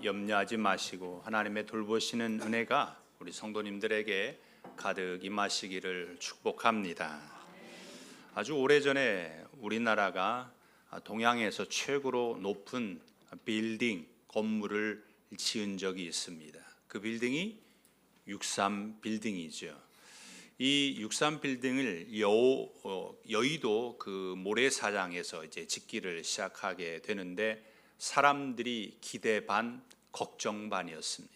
염려하지 마시고 하나님의 돌보시는 은혜가 우리 성도님들에게 가득 임하시기를 축복합니다. 아주 오래전에 우리나라가 동양에서 최고로 높은 빌딩, 건물을 지은 적이 있습니다. 그 빌딩이 63빌딩이죠. 이 63빌딩을 여의도 그 모래사장에서 이제 짓기를 시작하게 되는데 사람들이 기대 반, 걱정 반이었습니다.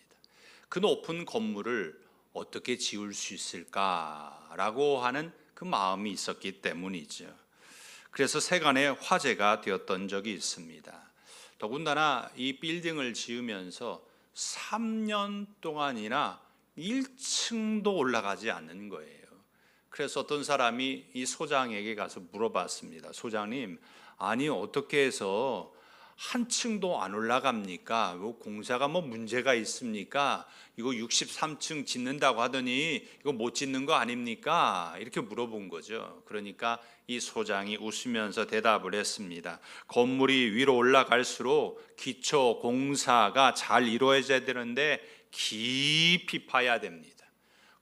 그 높은 건물을 어떻게 지을 수 있을까라고 하는 그 마음이 있었기 때문이죠. 그래서 세간의 화제가 되었던 적이 있습니다. 더군다나 이 빌딩을 지으면서 3년 동안이나 1층도 올라가지 않는 거예요. 그래서 어떤 사람이 이 소장에게 가서 물어봤습니다. 소장님, 아니 어떻게 해서 한 층도 안 올라갑니까? 공사가 뭐 문제가 있습니까? 이거 63층 짓는다고 하더니 이거 못 짓는 거 아닙니까? 이렇게 물어본 거죠. 그러니까 이 소장이 웃으면서 대답을 했습니다. 건물이 위로 올라갈수록 기초 공사가 잘 이루어져야 되는데 깊이 파야 됩니다.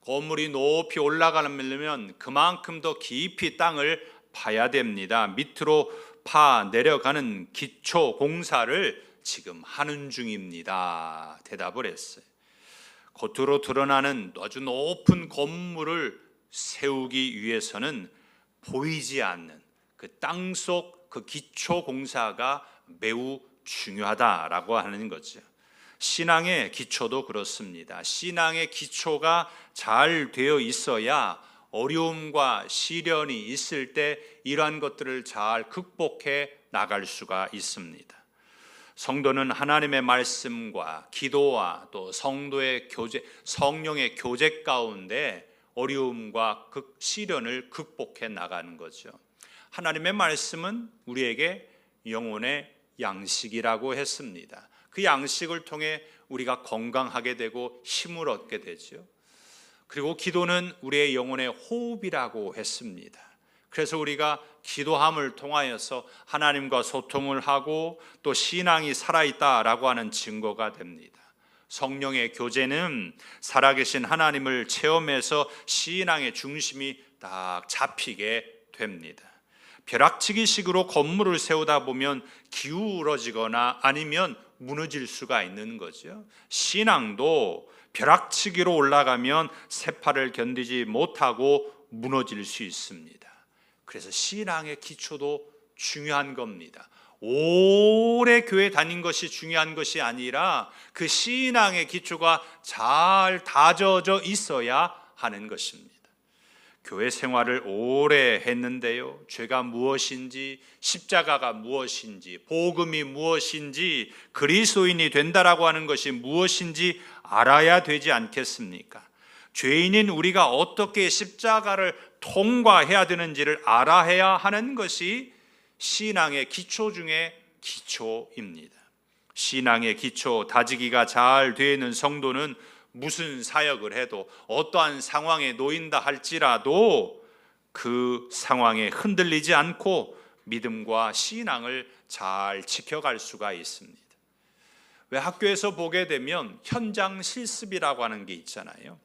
건물이 높이 올라가려면 그만큼 더 깊이 땅을 파야 됩니다. 밑으로 파 내려가는 기초 공사를 지금 하는 중입니다. 대답을 했어요. 겉으로 드러나는 아주 높은 건물을 세우기 위해서는 보이지 않는 그 땅속 그 기초 공사가 매우 중요하다라고 하는 거죠. 신앙의 기초도 그렇습니다. 신앙의 기초가 잘 되어 있어야 어려움과 시련이 있을 때 이러한 것들을 잘 극복해 나갈 수가 있습니다. 성도는 하나님의 말씀과 기도와 또 성도의 교제, 성령의 교제 가운데 어려움과 시련을 극복해 나가는 거죠. 하나님의 말씀은 우리에게 영혼의 양식이라고 했습니다. 그 양식을 통해 우리가 건강하게 되고 힘을 얻게 되죠. 그리고 기도는 우리의 영혼의 호흡이라고 했습니다. 그래서 우리가 기도함을 통하여서 하나님과 소통을 하고 또 신앙이 살아있다라고 하는 증거가 됩니다. 성령의 교제는 살아계신 하나님을 체험해서 신앙의 중심이 딱 잡히게 됩니다. 벼락치기식으로 건물을 세우다 보면 기울어지거나 아니면 무너질 수가 있는 거죠. 신앙도 벼락치기로 올라가면 세파를 견디지 못하고 무너질 수 있습니다. 그래서 신앙의 기초도 중요한 겁니다. 오래 교회 다닌 것이 중요한 것이 아니라 그 신앙의 기초가 잘 다져져 있어야 하는 것입니다. 교회 생활을 오래 했는데요, 죄가 무엇인지, 십자가가 무엇인지, 복음이 무엇인지, 그리스도인이 된다라고 하는 것이 무엇인지 알아야 되지 않겠습니까? 죄인인 우리가 어떻게 십자가를 통과해야 되는지를 알아야 하는 것이 신앙의 기초 중에 기초입니다. 신앙의 기초 다지기가 잘 되어 있는 성도는 무슨 사역을 해도 어떠한 상황에 놓인다 할지라도 그 상황에 흔들리지 않고 믿음과 신앙을 잘 지켜갈 수가 있습니다. 왜 학교에서 보게 되면 현장 실습이라고 하는 게 있잖아요.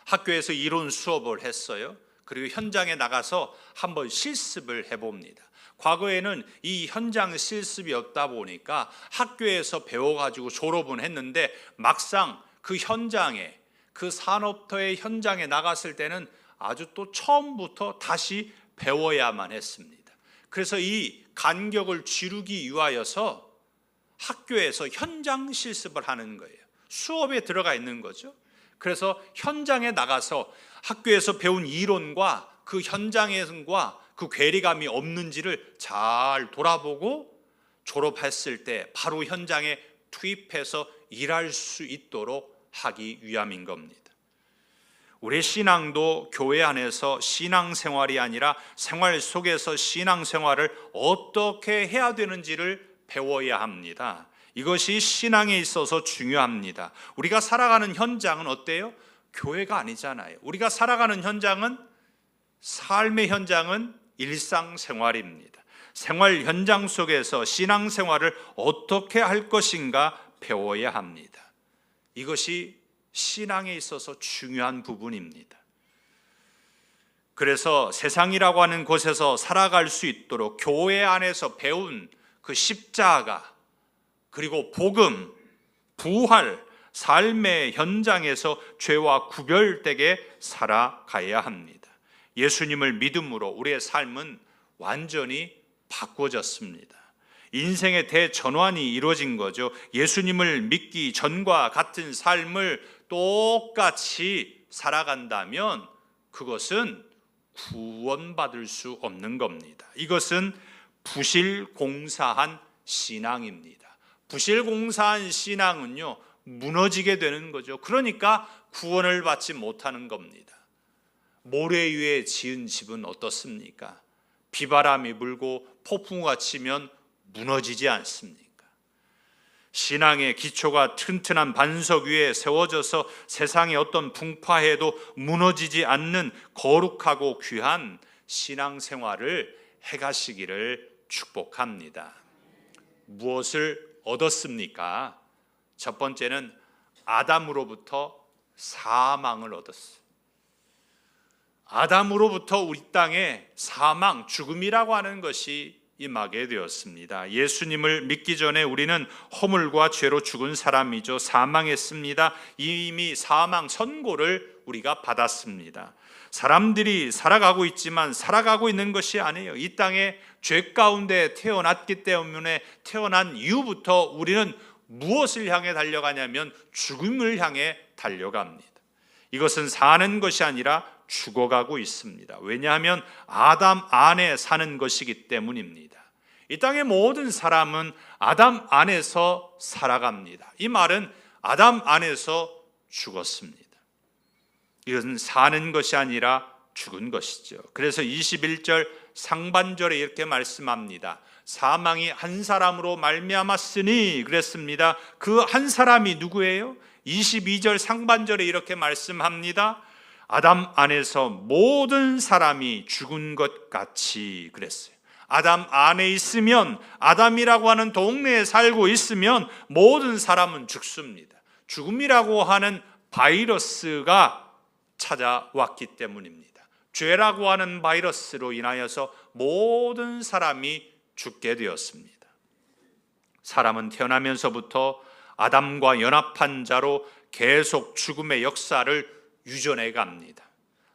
학교에서 이론 수업을 했어요. 그리고 현장에 나가서 한번 실습을 해봅니다. 과거에는 이 현장 실습이 없다 보니까 학교에서 배워가지고 졸업은 했는데 막상 그 현장에, 그 산업터의 현장에 나갔을 때는 아주 또 처음부터 다시 배워야만 했습니다. 그래서 이 간격을 지루기 위하여서 학교에서 현장 실습을 하는 거예요. 수업에 들어가 있는 거죠. 그래서 현장에 나가서 학교에서 배운 이론과 그 현장과 그 괴리감이 없는지를 잘 돌아보고 졸업했을 때 바로 현장에 투입해서 일할 수 있도록 하기 위함인 겁니다. 우리 신앙도 교회 안에서 신앙생활이 아니라 생활 속에서 신앙생활을 어떻게 해야 되는지를 배워야 합니다. 이것이 신앙에 있어서 중요합니다. 우리가 살아가는 현장은 어때요? 교회가 아니잖아요. 우리가 살아가는 현장은, 삶의 현장은 일상생활입니다. 생활 현장 속에서 신앙생활을 어떻게 할 것인가 배워야 합니다. 이것이 신앙에 있어서 중요한 부분입니다. 그래서 세상이라고 하는 곳에서 살아갈 수 있도록 교회 안에서 배운 그 십자가, 그리고 복음, 부활, 삶의 현장에서 죄와 구별되게 살아가야 합니다. 예수님을 믿음으로 우리의 삶은 완전히 바꿔졌습니다. 인생의 대전환이 이루어진 거죠. 예수님을 믿기 전과 같은 삶을 똑같이 살아간다면 그것은 구원받을 수 없는 겁니다. 이것은 부실공사한 신앙입니다. 부실공사한 신앙은요, 무너지게 되는 거죠. 그러니까 구원을 받지 못하는 겁니다. 모래 위에 지은 집은 어떻습니까? 비바람이 불고 폭풍우가 치면 무너지지 않습니까? 신앙의 기초가 튼튼한 반석 위에 세워져서 세상의 어떤 풍파에도 무너지지 않는 거룩하고 귀한 신앙생활을 해가시기를 축복합니다. 무엇을 얻었습니까? 첫 번째는 아담으로부터 사망을 얻었어요. 아담으로부터 우리 땅에 사망, 죽음이라고 하는 것이 임하게 되었습니다. 예수님을 믿기 전에 우리는 허물과 죄로 죽은 사람이죠. 사망했습니다. 이미 사망 선고를 우리가 받았습니다. 사람들이 살아가고 있지만 살아가고 있는 것이 아니에요. 이 땅에 죄 가운데 태어났기 때문에 태어난 이후부터 우리는 무엇을 향해 달려가냐면 죽음을 향해 달려갑니다. 이것은 사는 것이 아니라 죽어가고 있습니다. 왜냐하면 아담 안에 사는 것이기 때문입니다. 이 땅의 모든 사람은 아담 안에서 살아갑니다. 이 말은 아담 안에서 죽었습니다. 이것은 사는 것이 아니라 죽은 것이죠. 그래서 21절 상반절에 이렇게 말씀합니다. 사망이 한 사람으로 말미암았으니 그랬습니다. 그 한 사람이 누구예요? 22절 상반절에 이렇게 말씀합니다. 아담 안에서 모든 사람이 죽은 것 같이 그랬어요. 아담 안에 있으면, 아담이라고 하는 동네에 살고 있으면 모든 사람은 죽습니다. 죽음이라고 하는 바이러스가 찾아왔기 때문입니다. 죄라고 하는 바이러스로 인하여서 모든 사람이 죽게 되었습니다. 사람은 태어나면서부터 아담과 연합한 자로 계속 죽음의 역사를 유전해 갑니다.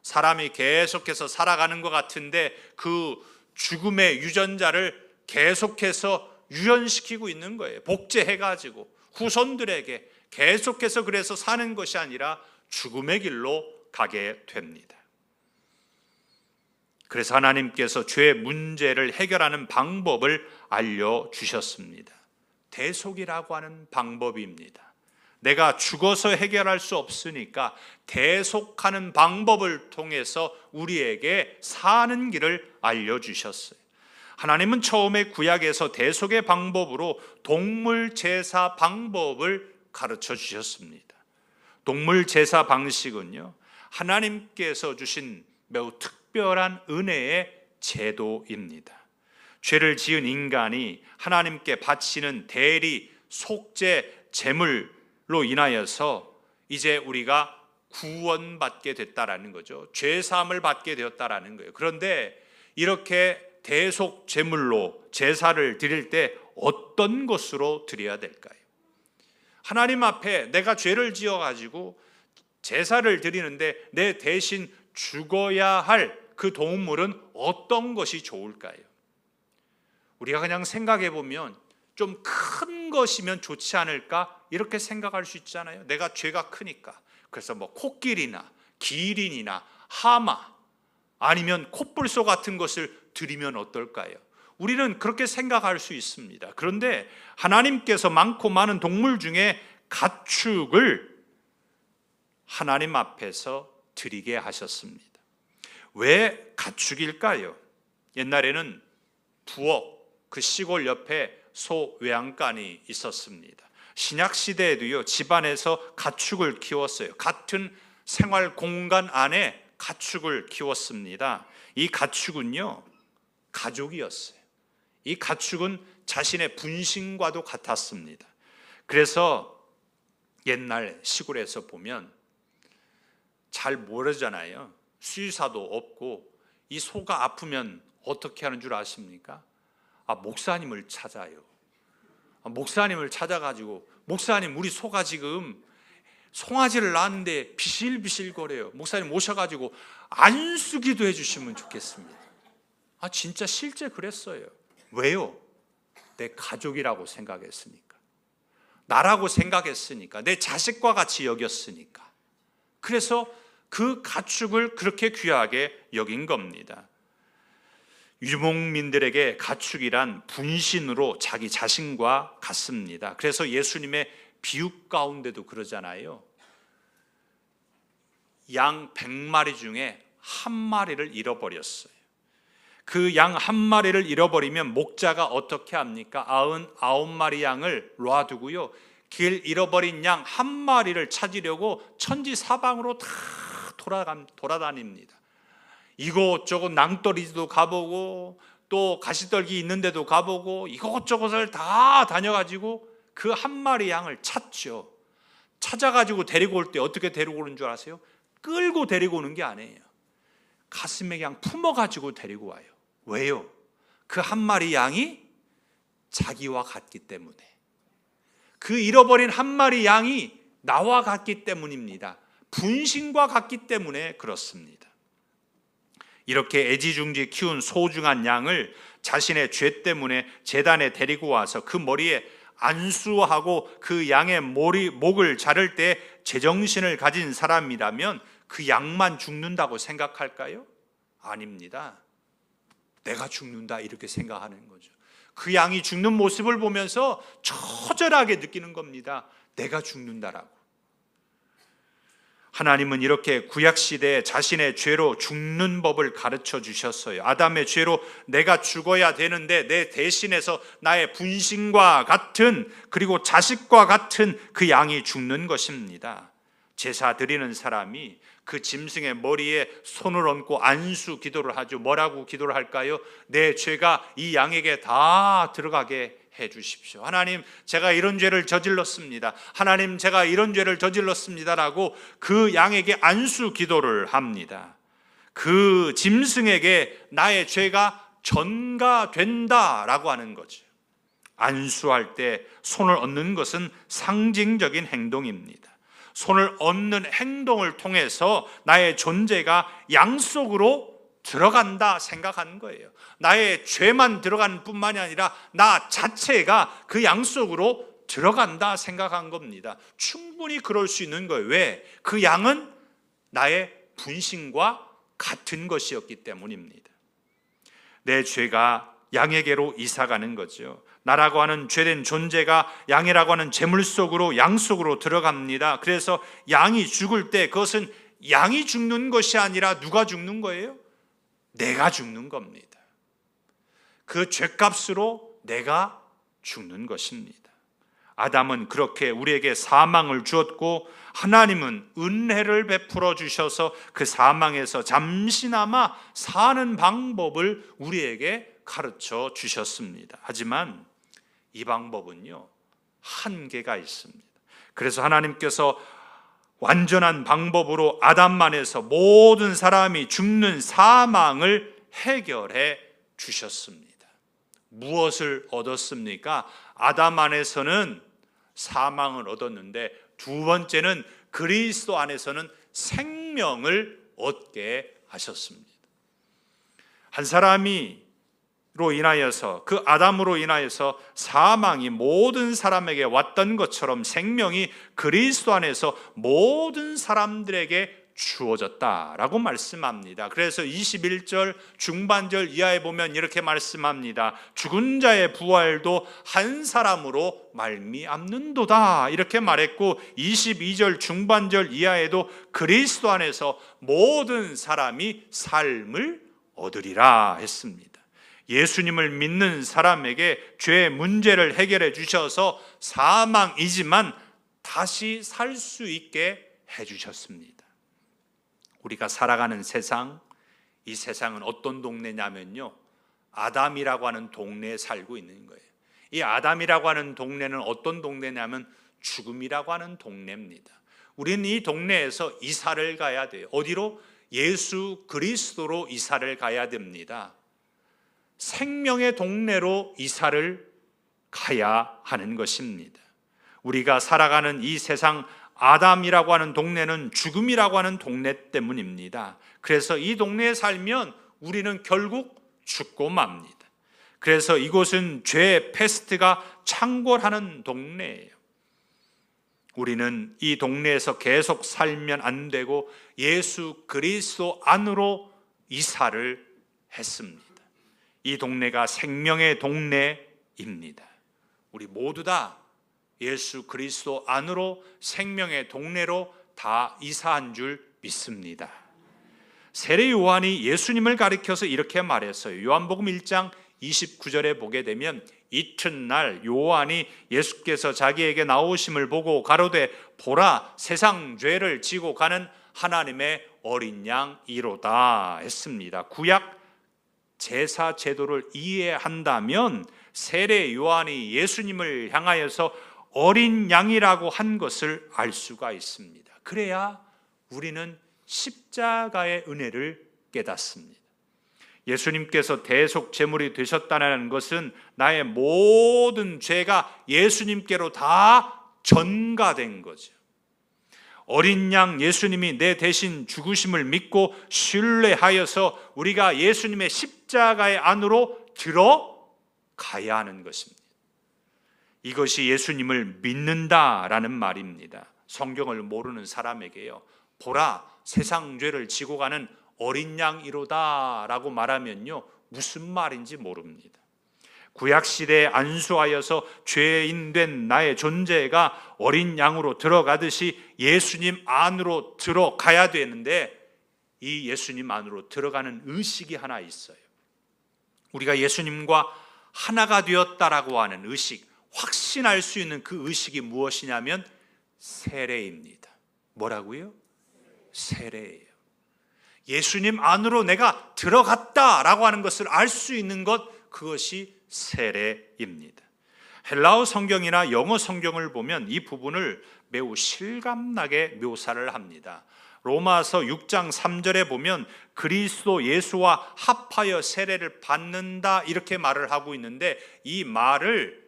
사람이 계속해서 살아가는 것 같은데 그 죽음의 유전자를 계속해서 유연시키고 있는 거예요. 복제해가지고 후손들에게 계속해서 그래서 사는 것이 아니라 죽음의 길로 가게 됩니다. 그래서 하나님께서 죄의 문제를 해결하는 방법을 알려주셨습니다. 대속이라고 하는 방법입니다. 내가 죽어서 해결할 수 없으니까 대속하는 방법을 통해서 우리에게 사는 길을 알려주셨어요. 하나님은 처음에 구약에서 대속의 방법으로 동물 제사 방법을 가르쳐 주셨습니다. 동물 제사 방식은요, 하나님께서 주신 매우 특별한 은혜의 제도입니다. 죄를 지은 인간이 하나님께 바치는 대리, 속죄, 제물로 인하여서 이제 우리가 구원받게 됐다라는 거죠. 죄사함을 받게 되었다라는 거예요. 그런데 이렇게 대속 제물로 제사를 드릴 때 어떤 것으로 드려야 될까요? 하나님 앞에 내가 죄를 지어가지고 제사를 드리는데 내 대신 죽어야 할 그 동물은 어떤 것이 좋을까요? 우리가 그냥 생각해 보면 좀 큰 것이면 좋지 않을까 이렇게 생각할 수 있잖아요. 내가 죄가 크니까. 그래서 뭐 코끼리나 기린이나 하마 아니면 콧불소 같은 것을 드리면 어떨까요? 우리는 그렇게 생각할 수 있습니다. 그런데 하나님께서 많고 많은 동물 중에 가축을 하나님 앞에서 드리게 하셨습니다. 왜 가축일까요? 옛날에는 부엌, 그 시골 옆에 소 외양간이 있었습니다. 신약 시대에도요, 집안에서 가축을 키웠어요. 같은 생활 공간 안에 가축을 키웠습니다. 이 가축은요, 가족이었어요. 이 가축은 자신의 분신과도 같았습니다. 그래서 옛날 시골에서 보면 잘 모르잖아요. 수의사도 없고 이 소가 아프면 어떻게 하는 줄 아십니까? 목사님을 찾아요. 목사님을 찾아가지고, 목사님 우리 소가 지금 송아지를 낳았는데 비실비실거려요. 목사님 모셔가지고 안수기도 해주시면 좋겠습니다. 진짜 실제 그랬어요. 왜요? 내 가족이라고 생각했으니까, 나라고 생각했으니까, 내 자식과 같이 여겼으니까. 그래서 그 가축을 그렇게 귀하게 여긴 겁니다. 유목민들에게 가축이란 분신으로 자기 자신과 같습니다. 그래서 예수님의 비유 가운데도 그러잖아요. 양 100마리 중에 한 마리를 잃어버렸어요. 그 양 한 마리를 잃어버리면 목자가 어떻게 합니까? 99마리 양을 놔두고요, 길 잃어버린 양 한 마리를 찾으려고 천지사방으로 다 돌아다닙니다. 이곳저곳 낭떠러지도 가보고 또 가시떨기 있는 데도 가보고 이곳저곳을 다 다녀가지고 그 한 마리 양을 찾죠. 찾아가지고 데리고 올 때 어떻게 데리고 오는 줄 아세요? 끌고 데리고 오는 게 아니에요. 가슴에 그냥 품어가지고 데리고 와요. 왜요? 그 한 마리 양이 자기와 같기 때문에, 그 잃어버린 한 마리 양이 나와 같기 때문입니다. 분신과 같기 때문에 그렇습니다. 이렇게 애지중지 키운 소중한 양을 자신의 죄 때문에 제단에 데리고 와서 그 머리에 안수하고 그 양의 목을 자를 때 제정신을 가진 사람이라면 그 양만 죽는다고 생각할까요? 아닙니다. 내가 죽는다 이렇게 생각하는 거죠. 그 양이 죽는 모습을 보면서 처절하게 느끼는 겁니다. 내가 죽는다라고. 하나님은 이렇게 구약시대에 자신의 죄로 죽는 법을 가르쳐 주셨어요. 아담의 죄로 내가 죽어야 되는데 내 대신해서 나의 분신과 같은, 그리고 자식과 같은 그 양이 죽는 것입니다. 제사 드리는 사람이 그 짐승의 머리에 손을 얹고 안수 기도를 하죠. 뭐라고 기도를 할까요? 내 죄가 이 양에게 다 들어가게 해 주십시오. 하나님, 제가 이런 죄를 저질렀습니다. 하나님, 제가 이런 죄를 저질렀습니다라고 그 양에게 안수 기도를 합니다. 그 짐승에게 나의 죄가 전가된다라고 하는 거죠. 안수할 때 손을 얹는 것은 상징적인 행동입니다. 손을 얹는 행동을 통해서 나의 존재가 양 속으로 들어간다 생각하는 거예요. 나의 죄만 들어가는 뿐만이 아니라 나 자체가 그 양 속으로 들어간다 생각한 겁니다. 충분히 그럴 수 있는 거예요. 왜? 그 양은 나의 분신과 같은 것이었기 때문입니다. 내 죄가 양에게로 이사가는 거죠. 나라고 하는 죄된 존재가 양이라고 하는 재물 속으로, 양 속으로 들어갑니다. 그래서 양이 죽을 때 그것은 양이 죽는 것이 아니라 누가 죽는 거예요? 내가 죽는 겁니다. 그 죄값으로 내가 죽는 것입니다. 아담은 그렇게 우리에게 사망을 주었고, 하나님은 은혜를 베풀어 주셔서 그 사망에서 잠시나마 사는 방법을 우리에게 가르쳐 주셨습니다. 하지만 이 방법은요, 한계가 있습니다. 그래서 하나님께서 완전한 방법으로 아담만에서 모든 사람이 죽는 사망을 해결해 주셨습니다. 무엇을 얻었습니까? 아담 안에서는 사망을 얻었는데, 두 번째는 그리스도 안에서는 생명을 얻게 하셨습니다. 한 사람이 로 인하여서, 그 아담으로 인하여서 사망이 모든 사람에게 왔던 것처럼 생명이 그리스도 안에서 모든 사람들에게 주어졌다라고 말씀합니다. 그래서 21절 중반절 이하에 보면 이렇게 말씀합니다. 죽은 자의 부활도 한 사람으로 말미암는도다 이렇게 말했고, 22절 중반절 이하에도 그리스도 안에서 모든 사람이 삶을 얻으리라 했습니다. 예수님을 믿는 사람에게 죄의 문제를 해결해 주셔서 사망이지만 다시 살 수 있게 해 주셨습니다. 우리가 살아가는 세상, 이 세상은 어떤 동네냐면요, 아담이라고 하는 동네에 살고 있는 거예요. 이 아담이라고 하는 동네는 어떤 동네냐면 죽음이라고 하는 동네입니다. 우리는 이 동네에서 이사를 가야 돼요. 어디로? 예수 그리스도로 이사를 가야 됩니다. 생명의 동네로 이사를 가야 하는 것입니다. 우리가 살아가는 이 세상 아담이라고 하는 동네는 죽음이라고 하는 동네 때문입니다. 그래서 이 동네에 살면 우리는 결국 죽고 맙니다. 그래서 이곳은 죄의 패스트가 창궐하는 동네예요. 우리는 이 동네에서 계속 살면 안 되고 예수 그리스도 안으로 이사를 했습니다. 이 동네가 생명의 동네입니다. 우리 모두 다 예수 그리스도 안으로 생명의 동네로 다 이사한 줄 믿습니다. 세례 요한이 예수님을 가리켜서 이렇게 말했어요. 요한복음 1장 29절에 보게 되면 이튿날 요한이 예수께서 자기에게 나오심을 보고 가로되 보라 세상 죄를 지고 가는 하나님의 어린 양이로다 했습니다. 구약 제사 제도를 이해한다면 세례 요한이 예수님을 향하여서 어린 양이라고 한 것을 알 수가 있습니다. 그래야 우리는 십자가의 은혜를 깨닫습니다. 예수님께서 대속 제물이 되셨다는 것은 나의 모든 죄가 예수님께로 다 전가된 거죠. 어린 양 예수님이 내 대신 죽으심을 믿고 신뢰하여서 우리가 예수님의 십자가의 안으로 들어가야 하는 것입니다. 이것이 예수님을 믿는다라는 말입니다. 성경을 모르는 사람에게요, 보라 세상 죄를 지고 가는 어린 양이로다 라고 말하면요 무슨 말인지 모릅니다. 구약시대에 안수하여서 죄인 된 나의 존재가 어린 양으로 들어가듯이 예수님 안으로 들어가야 되는데 이 예수님 안으로 들어가는 의식이 하나 있어요. 우리가 예수님과 하나가 되었다라고 하는 의식, 확신할 수 있는 그 의식이 무엇이냐면 세례입니다. 뭐라고요? 세례예요. 예수님 안으로 내가 들어갔다라고 하는 것을 알 수 있는 것, 그것이 세례입니다. 헬라어 성경이나 영어 성경을 보면 이 부분을 매우 실감나게 묘사를 합니다. 로마서 6장 3절에 보면 그리스도 예수와 합하여 세례를 받는다 이렇게 말을 하고 있는데 이 말을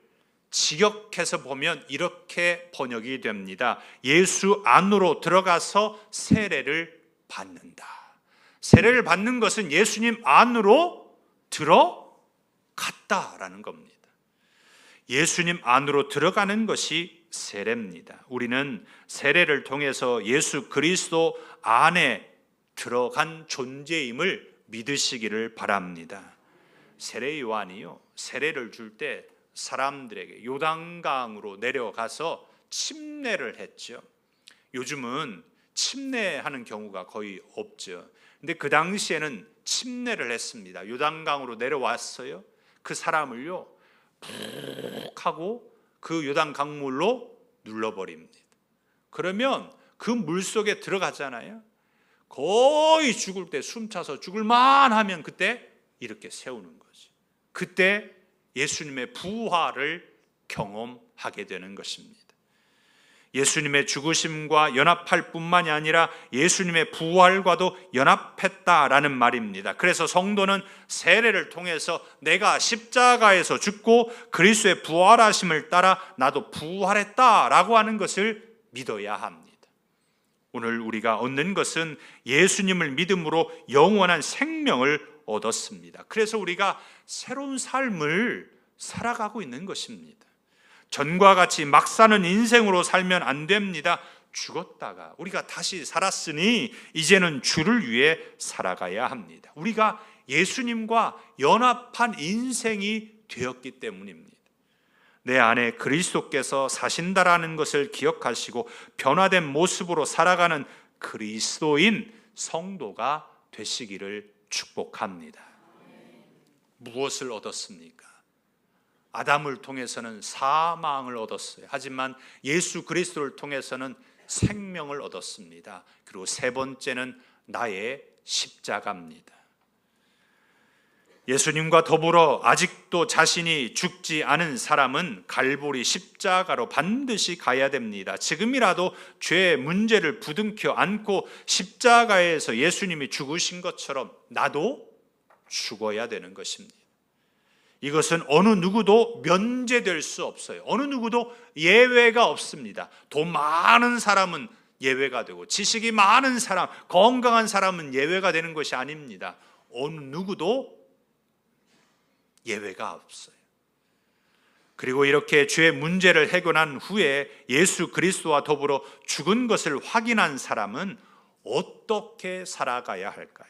직역해서 보면 이렇게 번역이 됩니다. 예수 안으로 들어가서 세례를 받는다. 세례를 받는 것은 예수님 안으로 들어갔다라는 겁니다. 예수님 안으로 들어가는 것이 세례입니다. 우리는 세례를 통해서 예수 그리스도 안에 들어간 존재임을 믿으시기를 바랍니다. 세례 요한이요, 세례를 줄 때 사람들에게 요단강으로 내려가서 침례를 했죠. 요즘은 침례하는 경우가 거의 없죠. 근데 그 당시에는 침례를 했습니다. 요단강으로 내려왔어요. 그 사람을요 푹 하고 그 요단 강물로 눌러버립니다. 그러면 그 물속에 들어가잖아요. 거의 죽을 때 숨차서 죽을만 하면 그때 이렇게 세우는 거지. 그때 예수님의 부활을 경험하게 되는 것입니다. 예수님의 죽으심과 연합할 뿐만이 아니라 예수님의 부활과도 연합했다라는 말입니다. 그래서 성도는 세례를 통해서 내가 십자가에서 죽고 그리스도의 부활하심을 따라 나도 부활했다라고 하는 것을 믿어야 합니다. 오늘 우리가 얻는 것은 예수님을 믿음으로 영원한 생명을 얻었습니다. 그래서 우리가 새로운 삶을 살아가고 있는 것입니다. 전과 같이 막 사는 인생으로 살면 안 됩니다. 죽었다가 우리가 다시 살았으니 이제는 주를 위해 살아가야 합니다. 우리가 예수님과 연합한 인생이 되었기 때문입니다. 내 안에 그리스도께서 사신다라는 것을 기억하시고 변화된 모습으로 살아가는 그리스도인 성도가 되시기를 축복합니다. 무엇을 얻었습니까? 아담을 통해서는 사망을 얻었어요. 하지만 예수 그리스도를 통해서는 생명을 얻었습니다. 그리고 세 번째는 나의 십자가입니다. 예수님과 더불어 아직도 자신이 죽지 않은 사람은 갈보리 십자가로 반드시 가야 됩니다. 지금이라도 죄의 문제를 부둥켜 안고 십자가에서 예수님이 죽으신 것처럼 나도 죽어야 되는 것입니다. 이것은 어느 누구도 면제될 수 없어요. 어느 누구도 예외가 없습니다. 돈 많은 사람은 예외가 되고 지식이 많은 사람, 건강한 사람은 예외가 되는 것이 아닙니다. 어느 누구도 예외가 없어요. 그리고 이렇게 죄의 문제를 해결한 후에 예수 그리스도와 더불어 죽은 것을 확인한 사람은 어떻게 살아가야 할까요?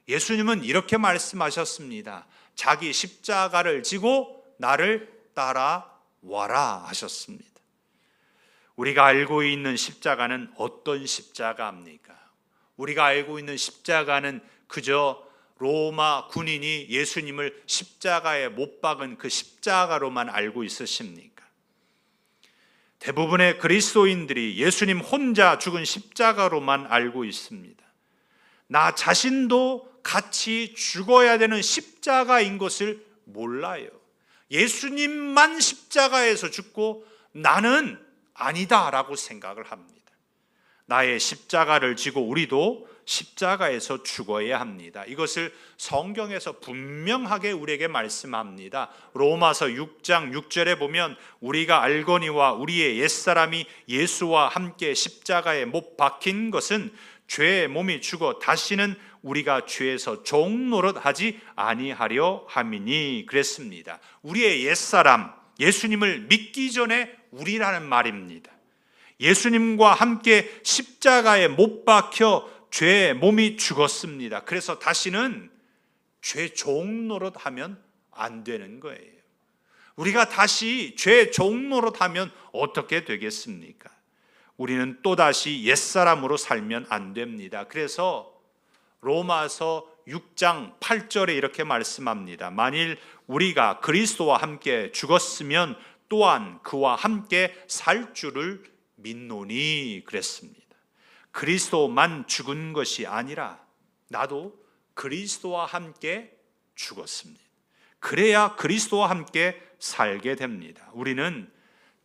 예수님은 이렇게 말씀하셨습니다. 자기 십자가를 지고 나를 따라와라 하셨습니다. 우리가 알고 있는 십자가는 어떤 십자가입니까? 우리가 알고 있는 십자가는 그저 로마 군인이 예수님을 십자가에 못 박은 그 십자가로만 알고 있으십니까? 대부분의 그리스도인들이 예수님 혼자 죽은 십자가로만 알고 있습니다. 나 자신도 같이 죽어야 되는 십자가인 것을 몰라요. 예수님만 십자가에서 죽고 나는 아니다라고 생각을 합니다. 나의 십자가를 지고 우리도 십자가에서 죽어야 합니다. 이것을 성경에서 분명하게 우리에게 말씀합니다. 로마서 6장 6절에 보면 우리가 알거니와 우리의 옛사람이 예수와 함께 십자가에 못 박힌 것은 죄의 몸이 죽어 다시는 우리가 죄에서 종노릇하지 아니하려 함이니 그랬습니다. 우리의 옛사람, 예수님을 믿기 전에 우리라는 말입니다. 예수님과 함께 십자가에 못 박혀 죄의 몸이 죽었습니다. 그래서 다시는 죄 종노릇하면 안 되는 거예요. 우리가 다시 죄 종노릇하면 어떻게 되겠습니까? 우리는 또다시 옛사람으로 살면 안 됩니다. 그래서 로마서 6장 8절에 이렇게 말씀합니다. 만일 우리가 그리스도와 함께 죽었으면 또한 그와 함께 살 줄을 믿노니 그랬습니다. 그리스도만 죽은 것이 아니라 나도 그리스도와 함께 죽었습니다. 그래야 그리스도와 함께 살게 됩니다. 우리는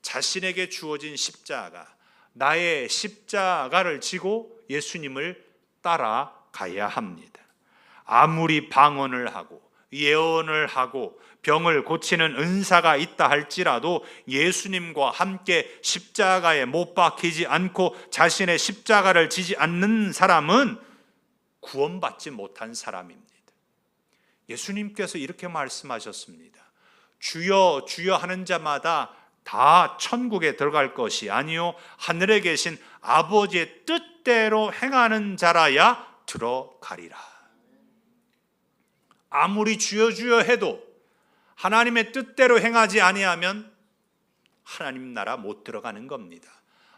자신에게 주어진 십자가, 나의 십자가를 지고 예수님을 따라가야 합니다. 아무리 방언을 하고 예언을 하고 병을 고치는 은사가 있다 할지라도 예수님과 함께 십자가에 못 박히지 않고 자신의 십자가를 지지 않는 사람은 구원받지 못한 사람입니다. 예수님께서 이렇게 말씀하셨습니다. 주여 주여 하는 자마다 다 천국에 들어갈 것이 아니요 하늘에 계신 아버지의 뜻대로 행하는 자라야 들어가리라. 아무리 주여 주여 해도 하나님의 뜻대로 행하지 아니하면 하나님 나라 못 들어가는 겁니다.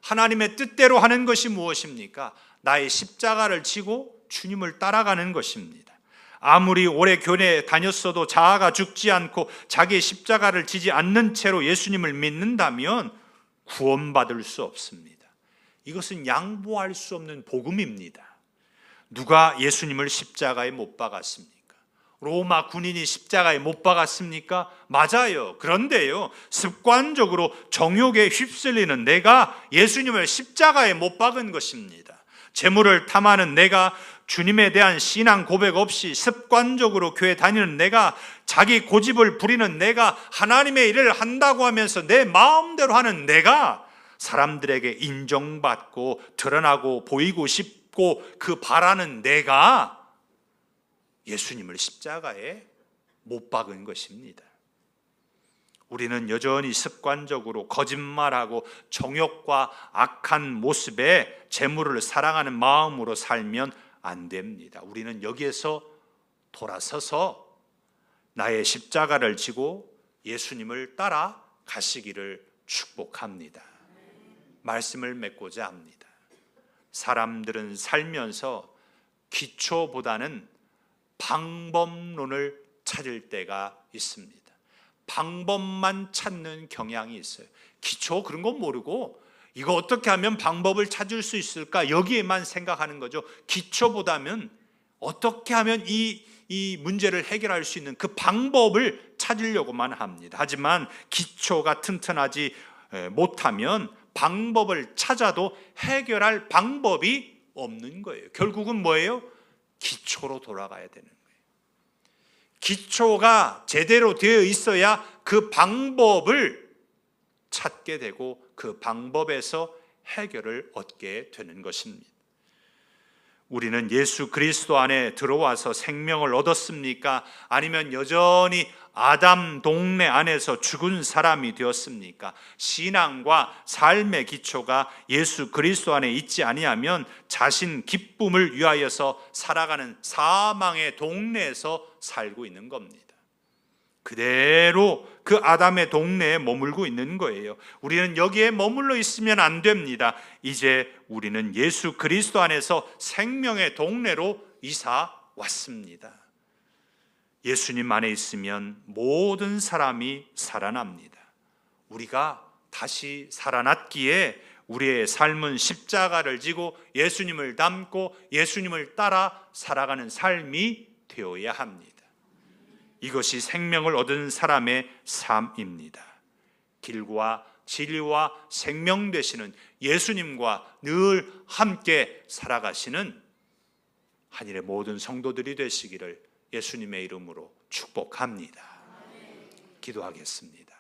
하나님의 뜻대로 하는 것이 무엇입니까? 나의 십자가를 지고 주님을 따라가는 것입니다. 아무리 오래 교회에 다녔어도 자아가 죽지 않고 자기의 십자가를 지지 않는 채로 예수님을 믿는다면 구원받을 수 없습니다. 이것은 양보할 수 없는 복음입니다. 누가 예수님을 십자가에 못 박았습니까? 로마 군인이 십자가에 못 박았습니까? 맞아요. 그런데요, 습관적으로 정욕에 휩쓸리는 내가 예수님을 십자가에 못 박은 것입니다. 재물을 탐하는 내가, 주님에 대한 신앙 고백 없이 습관적으로 교회 다니는 내가, 자기 고집을 부리는 내가, 하나님의 일을 한다고 하면서 내 마음대로 하는 내가 사람들에게 인정받고 드러나고 보이고 싶고 그 바라는 내가 예수님을 십자가에 못 박은 것입니다. 우리는 여전히 습관적으로 거짓말하고 정욕과 악한 모습에 재물을 사랑하는 마음으로 살면 안 됩니다. 우리는 여기에서 돌아서서 나의 십자가를 지고 예수님을 따라 가시기를 축복합니다. 말씀을 맺고자 합니다. 사람들은 살면서 기초보다는 방법론을 찾을 때가 있습니다. 방법만 찾는 경향이 있어요. 기초 그런 건 모르고 이거 어떻게 하면 방법을 찾을 수 있을까 여기에만 생각하는 거죠. 기초보다는 어떻게 하면 이 이 문제를 해결할 수 있는 그 방법을 찾으려고만 합니다. 하지만 기초가 튼튼하지 못하면 방법을 찾아도 해결할 방법이 없는 거예요. 결국은 뭐예요? 기초로 돌아가야 되는 거예요. 기초가 제대로 되어 있어야 그 방법을 찾게 되고 그 방법에서 해결을 얻게 되는 것입니다. 우리는 예수 그리스도 안에 들어와서 생명을 얻었습니까? 아니면 여전히 아담 동네 안에서 죽은 사람이 되었습니까? 신앙과 삶의 기초가 예수 그리스도 안에 있지 아니하면 자신 기쁨을 위하여서 살아가는 사망의 동네에서 살고 있는 겁니다. 그대로 그 아담의 동네에 머물고 있는 거예요. 우리는 여기에 머물러 있으면 안 됩니다. 이제 우리는 예수 그리스도 안에서 생명의 동네로 이사 왔습니다. 예수님 안에 있으면 모든 사람이 살아납니다. 우리가 다시 살아났기에 우리의 삶은 십자가를 지고 예수님을 닮고 예수님을 따라 살아가는 삶이 되어야 합니다. 이것이 생명을 얻은 사람의 삶입니다. 길과 진리와 생명 되시는 예수님과 늘 함께 살아가시는 하늘의 모든 성도들이 되시기를 예수님의 이름으로 축복합니다. 기도하겠습니다.